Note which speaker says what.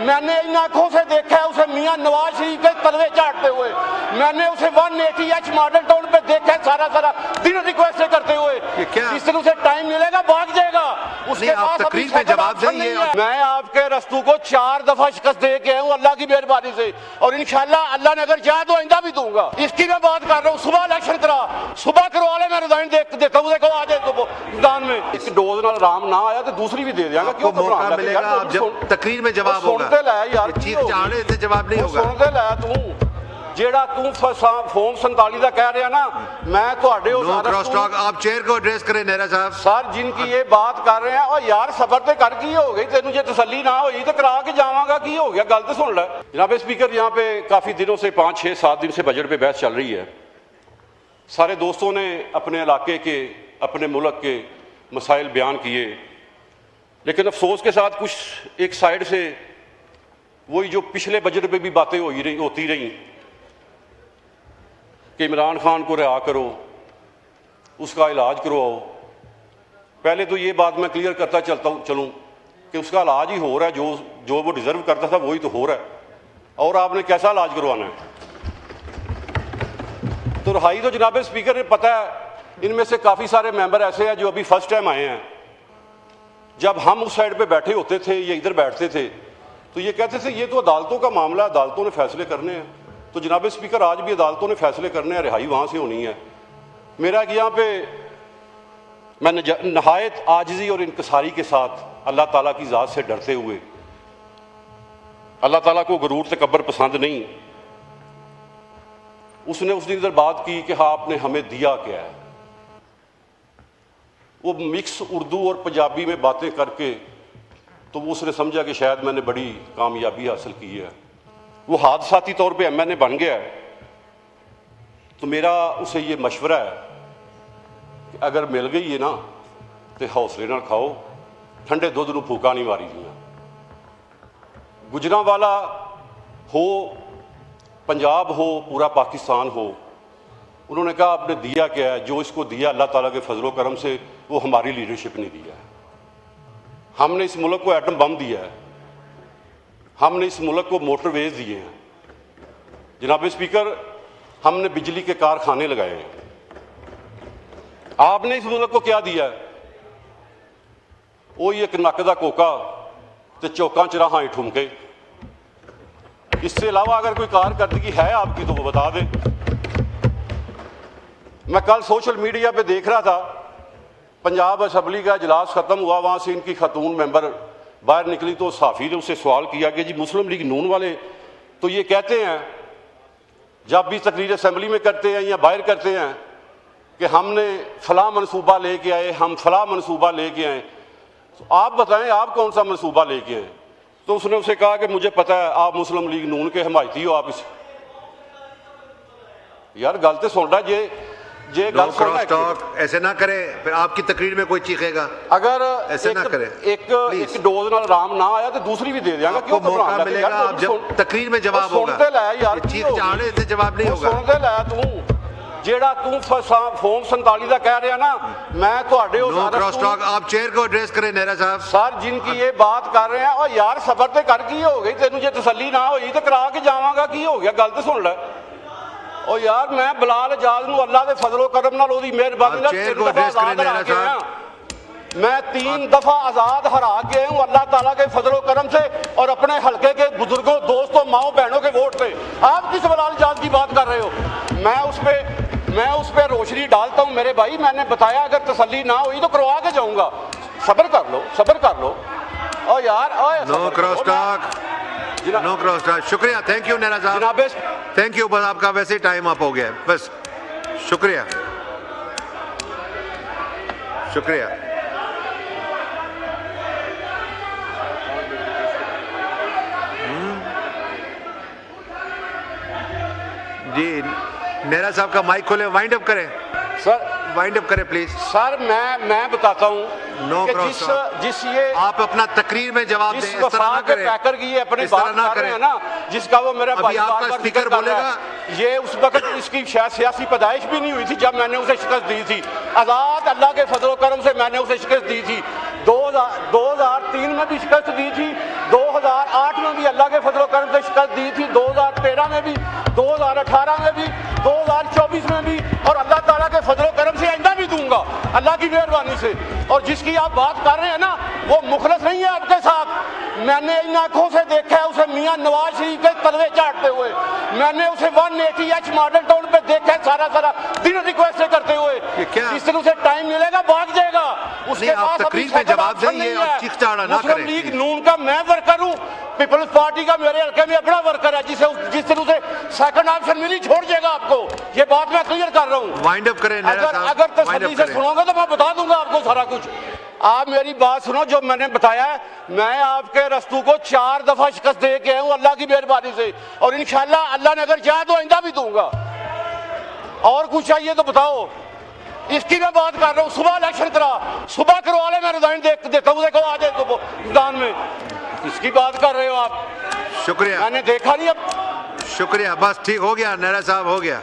Speaker 1: मैंने इन आंखों से देखा है उसे मियां नवाज शरीफ के तलवे चाटते हुए, मैंने उसे 180H मॉडल टाउन पे देखा है सारा दिन रिक्वेस्ट करते हुए। जिस दिन उसे टाइम मिलेगा भाग जाएगा। उसके पास
Speaker 2: तकरीर में जवाब देंगे।
Speaker 1: मैं आपके रस्तों को 4 दफा शिकस्त दे के हूँ अल्लाह की मेहरबानी से, और इंशाल्लाह अल्लाह ने अगर चाहे तो आइंदा भी दूंगा। इसकी मैं बात कर रहा हूँ। सुबह इलेक्शन करा, सुबह करवा ले, मैं रिजाइन देता हूँ। देखो आज तो मैदान में इस डोज नाल आराम ना आया तो दूसरी भी दे देंगे। क्यों
Speaker 2: मौका मिलेगा जब तकरीर में जवाब होगा।
Speaker 1: सुनते ला यार,
Speaker 2: चीफ चाहने से जवाब नहीं होगा।
Speaker 1: सुनते ला तू जेड़ा तू फॉर्म 47 का कह रहा ना, मैं ਤੁਹਾਡੇ
Speaker 2: नो क्रॉस टॉक। आप चेयर को एड्रेस करें नेहरा साहब।
Speaker 1: सर जिनकी ये बात कर रहे हैं, और यार सबर ते कर की हो गई तेनू, जे तसल्ली ना होई तो करा के जावांगा। की हो गया, गल तो सुन ले। जनाब स्पीकर, यहाँ पे काफ़ी दिनों से 5, 6, 7 दिन से बजट पे बहस चल रही है। सारे दोस्तों ने अपने इलाके के, अपने मुल्क के मसाइल बयान किए, लेकिन अफसोस के साथ कुछ एक साइड से वही जो पिछले बजट पे भी बातें होती रही कि इमरान खान को रिहा करो, उसका इलाज करवाओ। पहले तो ये बात मैं क्लियर करता चलूँ कि उसका इलाज ही हो रहा है, जो वो डिज़र्व करता था वही तो हो रहा है, और आपने कैसा इलाज करवाना है। तो रहाई तो जनाब स्पीकर ने पता है, इनमें से काफ़ी सारे मेंबर ऐसे हैं जो अभी फर्स्ट टाइम आए हैं। जब हम उस साइड पे बैठे होते थे, ये इधर बैठते थे, तो ये कहते थे ये तो अदालतों का मामला है, अदालतों ने फैसले करने हैं। तो जनाब स्पीकर, आज भी अदालतों ने फैसले करने हैं, रिहाई वहाँ से होनी है। मेरा यहाँ पे मैं नहायत आजिज़ी और इनकसारी के साथ अल्लाह ताला की ज़ात से डरते हुए, अल्लाह ताला को गुरूर तकब्बर पसंद नहीं, उसने उस दिन इधर बात की कि हाँ आपने हमें दिया क्या है। वो मिक्स उर्दू और पंजाबी में बातें करके तो उसने समझा कि शायद मैंने बड़ी कामयाबी हासिल की है। वो हादसाती तौर पे MNA बन गया है। तो मेरा उसे ये मशवरा है कि अगर मिल गई है ना तो हौसले नाल खाओ, ठंडे दुध नूं फूका नहीं मारी दियां। गुजरांवाला हो, पंजाब हो, पूरा पाकिस्तान हो, उन्होंने कहा आपने दिया क्या है। जो इसको दिया अल्लाह ताला के फजलो करम से, वो हमारी लीडरशिप ने दिया है। हमने इस मुल्क को एटम बम दिया है, हमने इस मुल्क को मोटरवेज दिए हैं। जनाब स्पीकर, हमने बिजली के कारखाने लगाए हैं। आपने इस मुल्क को क्या दिया है? वही एक नक दा कोका ते चौकां च राहां ठुमके। इससे अलावा अगर कोई कारकर्दगी है आपकी तो वो बता दें। मैं कल सोशल मीडिया पे देख रहा था, पंजाब असम्बली का इजलास ख़त्म हुआ, वहाँ से इनकी खतून मेंबर बाहर निकली तो सहाफ़ी ने उससे सवाल किया कि जी मुस्लिम लीग नून वाले तो ये कहते हैं जब भी तकरीर असम्बली में करते हैं या बाहर करते हैं कि हमने फ़लाँ मनसूबा लेके आए, हम फ़लाँ मनसूबा लेके आए। तो आप बताएं आप कौन सा मनसूबा लेके आए। तो उसने उसे कहा कि मुझे पता है आप मुस्लिम लीग नून के हमायती हो। आप इस यार गल तो सुन रहा जे गल
Speaker 2: क्रॉस टॉक ऐसे ना करे, फिर आपकी तकरीर में कोई चीखेगा।
Speaker 1: अगर
Speaker 2: ऐसे ना करे।
Speaker 1: एक डोज नाल आराम ना आया तो दूसरी भी दे देंगे। क्यों
Speaker 2: मौका मिलेगा जब तकरीर में जवाब होगा।
Speaker 1: सुनते ला यार,
Speaker 2: चीफ चाहने से जवाब नहीं होगा।
Speaker 1: सुनते ला तू जेड़ा तू फॉर्म 47 का कह रहा ना, मैं ਤੁਹਾਡੇ
Speaker 2: नो क्रॉस टॉक। आप चेयर को एड्रेस करें नेहरा साहब।
Speaker 1: सर जिनकी ये बात कर रहे हैं, और यार सबर ते कर की हो गई तेनू, जे तसल्ली ना होई तो करा के जावांगा। की हो गया, गल तो सुन ले। और यार मैं बिलाल आजाद नूं अल्लाह दे फजलो करम नाल ओदी मेहरबानी नाल
Speaker 2: चेयर को एड्रेस करें नेहरा साहब।
Speaker 1: मैं 3 दफा आजाद हरा के हूं अल्लाह ताला के फजलो करम से, और अपने हल्के के बुजुर्गों, दोस्तों, माओ बहनों के वोट से। आप किस बिलाल आजाद की बात कर रहे हो? मैं उस पर रोशनी डालता हूं मेरे भाई। मैंने बताया अगर तसल्ली ना हुई तो करवा के जाऊंगा। सब्र कर लो, सब्र कर लो। और यार
Speaker 2: no cross talk, no cross talk. शुक्रिया, थैंक यू नेहरा साहब, थैंक यू। बस आपका वैसे ही टाइम अप हो गया है, बस शुक्रिया शुक्रिया। जी नेहरा साहब का माइक खोले, वाइंड अप करें सर, वाइंड अप करें प्लीज।
Speaker 1: सर मैं बताता हूं
Speaker 2: नो
Speaker 1: कि
Speaker 2: क्रॉस टॉक।
Speaker 1: जिस ये
Speaker 2: आप अपना तकरीर में जवाब दें,
Speaker 1: जिस
Speaker 2: इस तरह ना
Speaker 1: वफाक
Speaker 2: करें।
Speaker 1: पैकर की ये अपनी
Speaker 2: इस तरह
Speaker 1: बात
Speaker 2: ना
Speaker 1: कर रहे हैं
Speaker 2: करें।
Speaker 1: ना, जिसका वो मेरा
Speaker 2: अभी
Speaker 1: भाई
Speaker 2: आपका
Speaker 1: बार-बार
Speaker 2: स्पीकर
Speaker 1: जिक्र कर रहा
Speaker 2: बोलेगा।
Speaker 1: है, ये उस वक्त इसकी शायद सियासी पैदाइश भी नहीं हुई थी जब मैंने उसे शिकस्त दी थी। आज़ाद अल्लाह के फजल करम से मैंने उसे शिकस्त दी थी। 2003 में भी शिकस्त दी थी, 2008 में भी अल्लाह के फजल करम से शिकस्त दी थी, 2013 में भी, 2018 में भी, 2024 में भी, और अल्लाह ताला के फजल करम से आइंदा भी दूंगा अल्लाह की मेहरबानी से। और जिसकी आप बात कर रहे हैं ना, वो मुखलस नहीं है आपके साथ। मैंने इन आंखों से देखा है उसे मियां नवाज शरीफ के तलवे चाटते हुए, मैंने उसे 180H मॉडल टाउन पे देखा है सारा दिन रिक्वेस्ट करते हुए।
Speaker 2: क्या?
Speaker 1: जिस दिन उसे टाइम मिलेगा भाग जाएगा। उसके
Speaker 2: नहीं, आप
Speaker 1: पास
Speaker 2: तकरीर
Speaker 1: अभी
Speaker 2: में जवाब
Speaker 1: ऑप्शन
Speaker 2: दें, ये
Speaker 1: नहीं है।
Speaker 2: चीख चाड़ा ना
Speaker 1: मुस्लिम
Speaker 2: करें।
Speaker 1: लीग नून का मैं वर्कर हूँ, पीपल्स पार्टी का मेरे हल्के में अपना वर्कर है, जिस दिन उसे सेकंड ऑप्शन मिली छोड़ जाएगा आपको। ये बात मैं क्लियर कर रहा हूँ।
Speaker 2: वाइंड अप करें नेहरा साहब,
Speaker 1: अगर
Speaker 2: वाइंड
Speaker 1: तसल्ली
Speaker 2: अप
Speaker 1: से
Speaker 2: करें।
Speaker 1: सुनोगे तो मैं बता दूंगा आपको सारा कुछ। आप मेरी बात सुनो, जो मैंने बताया है, मैं आपके रस्तू को 4 दफा शिकस्त दे के आया हूं अल्लाह की मेहरबानी से, और इंशाल्लाह अल्लाह ने अगर चाहे तो आइंदा भी दूंगा। और कुछ चाहिए तो बताओ। इसकी मैं बात कर रहा हूँ। सुबह इलेक्शन करा, सुबह करवा ले, मैं रिजाइन देता हूँ, देखो आ जाए तो मैदान में। इसकी बात कर रहे हो आप,
Speaker 2: शुक्रिया,
Speaker 1: मैंने देखा नहीं अब।
Speaker 2: शुक्रिया, बस ठीक हो गया नेहरा साहब, हो गया।